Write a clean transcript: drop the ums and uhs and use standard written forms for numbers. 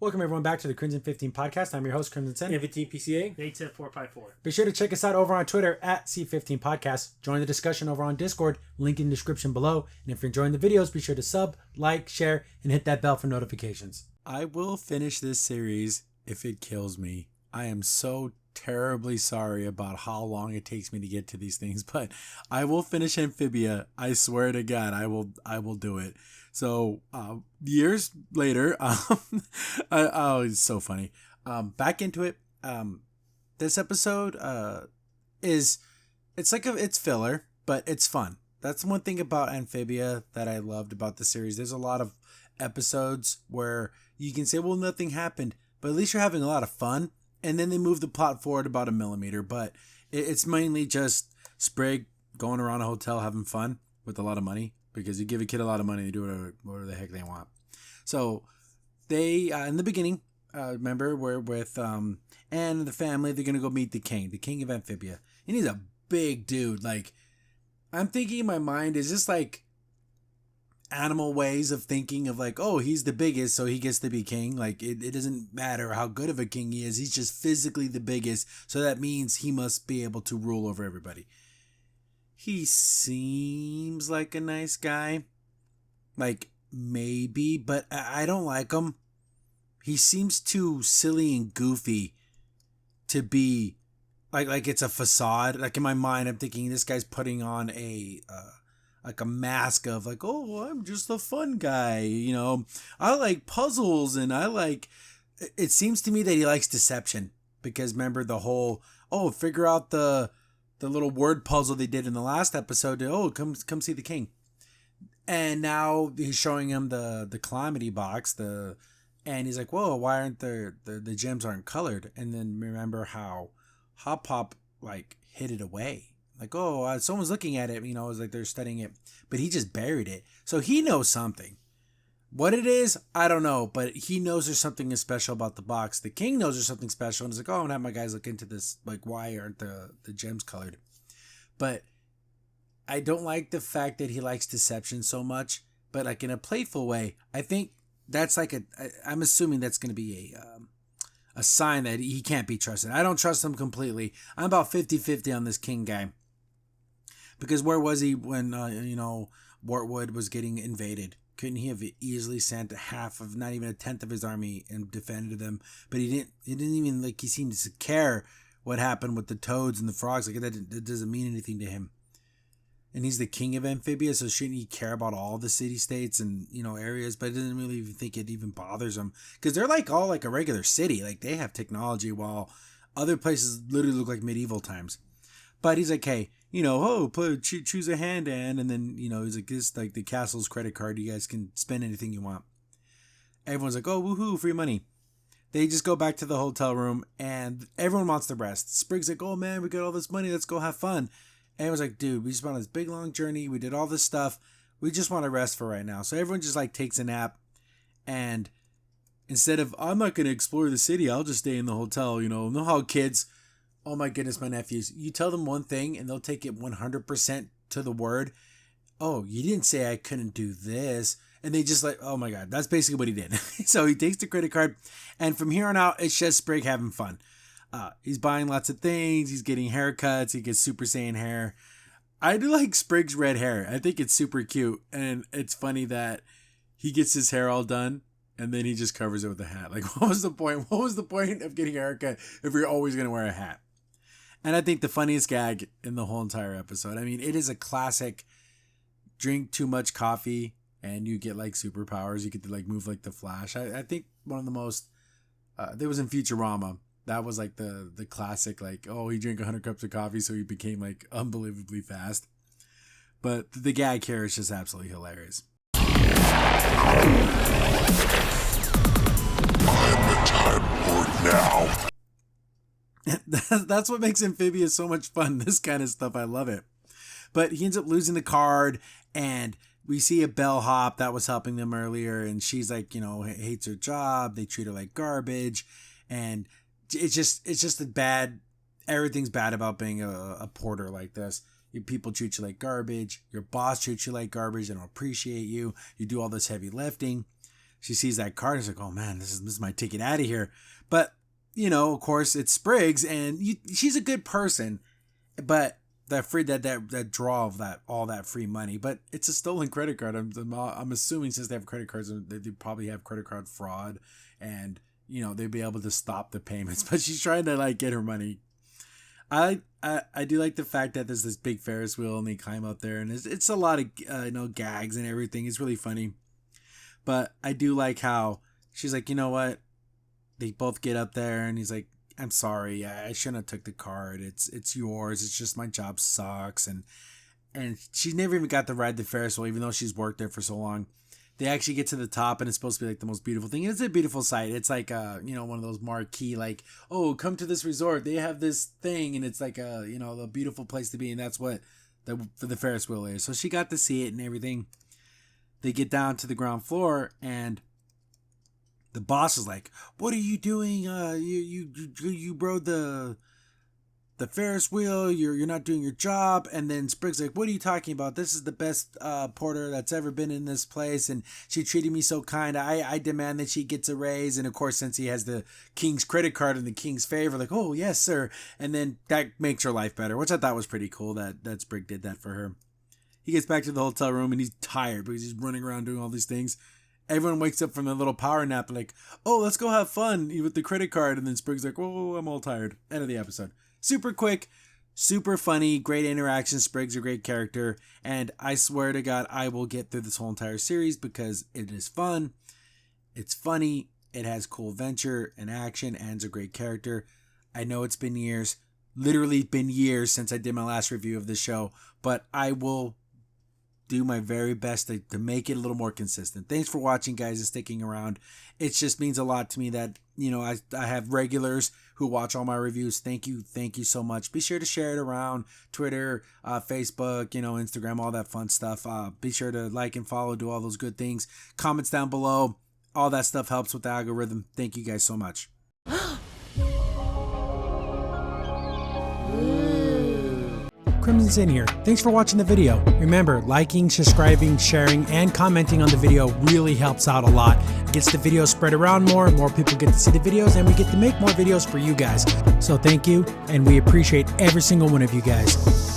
Welcome everyone back to the Crimson 15 podcast. I'm your host, Crimson Sen. M15 PCA. 810-454. Be sure to check us out over on Twitter at C15 Podcast. Join the discussion over on Discord, link in the description below. And if you're enjoying the videos, be sure to sub, like, share, and hit that bell for notifications. I will finish this series if it kills me. I am so terribly sorry about how long it takes me to get to these things, but I will finish Amphibia. I swear to God, I will do it. So years later, it's so funny. Back into it. This episode it's filler, but it's fun. That's one thing about Amphibia that I loved about the series. There's a lot of episodes where you can say, well, nothing happened, but at least you're having a lot of fun. And then they move the plot forward about 1 millimeter, but it's mainly just Sprig going around a hotel having fun with a lot of money, because you give a kid a lot of money, they do whatever the heck they want. So they, in the beginning, remember, we're with Anne and the family. They're going to go meet the king of Amphibia. And he's a big dude. Like, I'm thinking in my mind, is this like animal ways of thinking of like, oh, he's the biggest, so he gets to be king. Like, it doesn't matter how good of a king he is. He's just physically the biggest. So that means he must be able to rule over everybody. He seems like a nice guy. Like, maybe, but I don't like him. He seems too silly and goofy to be like it's a facade. Like, in my mind, I'm thinking this guy's putting on a mask of like, oh, I'm just a fun guy, you know. I like puzzles, and it seems to me that he likes deception, because remember the whole, figure out the little word puzzle they did in the last episode. Come see the king. And now he's showing him the calamity box, and he's like, whoa, why aren't the gems aren't colored? And then remember how Hop Pop like hid it away. Like, someone's looking at it, you know, it's like they're studying it, but he just buried it. So he knows something. What it is, I don't know, but he knows there's something special about the box. The king knows there's something special, and he's like, I'm gonna have my guys look into this. Like, why aren't the gems colored? But I don't like the fact that he likes deception so much, but like in a playful way. I think that's like I'm assuming that's gonna be a sign that he can't be trusted. I don't trust him completely. I'm about 50-50 on this king guy. Because where was he when, Wartwood was getting invaded? Couldn't he have easily sent half of, not even a tenth of his army and defended them? But he didn't even, like, he seemed to care what happened with the toads and the frogs. Like, that doesn't mean anything to him. And he's the king of Amphibia, so shouldn't he care about all the city-states and, areas? But I didn't really even think it even bothers him. Because they're like all like a regular city. Like, they have technology, while other places literally look like medieval times. But he's like, hey, choose a hand, Anne. And then, he's like, this, like the castle's credit card. You guys can spend anything you want. Everyone's like, oh, woohoo, free money. They just go back to the hotel room, and everyone wants to rest. Sprig's like, oh, man, we got all this money. Let's go have fun. And everyone's like, dude, we just went on this big, long journey. We did all this stuff. We just want to rest for right now. So everyone just, like, takes a nap. And instead of, I'm not going to explore the city, I'll just stay in the hotel. Know how kids... Oh my goodness, my nephews. You tell them one thing and they'll take it 100% to the word. Oh, you didn't say I couldn't do this. And they just like, oh my God, that's basically what he did. So he takes the credit card, and from here on out, it's just Sprig having fun. He's buying lots of things. He's getting haircuts. He gets Super Saiyan hair. I do like Sprig's red hair. I think it's super cute. And it's funny that he gets his hair all done, and then he just covers it with a hat. Like, what was the point? What was the point of getting a haircut if you're always going to wear a hat? And I think the funniest gag in the whole entire episode, I mean, it is a classic drink too much coffee and you get like superpowers. You get to like move like the Flash. I think one of the most, there was in Futurama. That was like the classic, like, he drank 100 cups of coffee, so he became like unbelievably fast. But the gag here is just absolutely hilarious. I'm the Time Lord now. That's what makes Amphibia so much fun. This kind of stuff, I love it. But he ends up losing the card, and we see a bellhop that was helping them earlier, and she's like, hates her job. They treat her like garbage, and it's just a bad. Everything's bad about being a porter like this. People treat you like garbage. Your boss treats you like garbage. They don't appreciate you. You do all this heavy lifting. she sees that card and she's like, oh man, this is my ticket out of here. But, you know, of course it's Spriggs, and she's a good person, but that draw of all that free money, but it's a stolen credit card. I'm assuming since they have credit cards, they probably have credit card fraud, and you know they'd be able to stop the payments. But she's trying to like get her money. I do like the fact that there's this big Ferris wheel and they climb up there, and it's a lot of gags and everything. It's really funny, but I do like how she's like, you know what? They both get up there, and he's like, I'm sorry, I shouldn't have took the card. It's yours. It's just my job sucks, and she never even got to ride the Ferris wheel, even though she's worked there for so long. They actually get to the top, and it's supposed to be like the most beautiful thing. And it's a beautiful sight. It's like one of those marquee, like, oh, come to this resort. They have this thing, and it's like a beautiful place to be, and that's what the Ferris wheel is. So she got to see it and everything. They get down to the ground floor, and the boss is like, what are you doing? You rode the Ferris wheel. You're not doing your job. And then Spriggs like, what are you talking about? This is the best porter that's ever been in this place, and she treated me so kind. I demand that she gets a raise. And of course, since he has the king's credit card in the king's favor, like, oh yes, sir. And then that makes her life better, which I thought was pretty cool that Spriggs did that for her. He gets back to the hotel room, and he's tired because he's running around doing all these things. Everyone wakes up from their little power nap, like, oh, let's go have fun with the credit card. And then Spriggs like, whoa, I'm all tired. End of the episode. Super quick, super funny, great interaction. Spriggs a great character. And I swear to God, I will get through this whole entire series because it is fun. It's funny. It has cool adventure and action, and it's a great character. I know it's been years, literally been years since I did my last review of the show, but I will do my very best to make it a little more consistent. Thanks for watching, guys, and sticking around. It just means a lot to me that, I have regulars who watch all my reviews. Thank you so much. Be sure to share it around Twitter, Facebook, Instagram, all that fun stuff. Be sure to like and follow, do all those good things. Comments down below. All that stuff helps with the algorithm. Thank you guys so much. Crimson Sin here. Thanks for watching the video. Remember, liking, subscribing, sharing, and commenting on the video really helps out a lot. It gets the video spread around more people get to see the videos, and we get to make more videos for you guys. So thank you, and we appreciate every single one of you guys.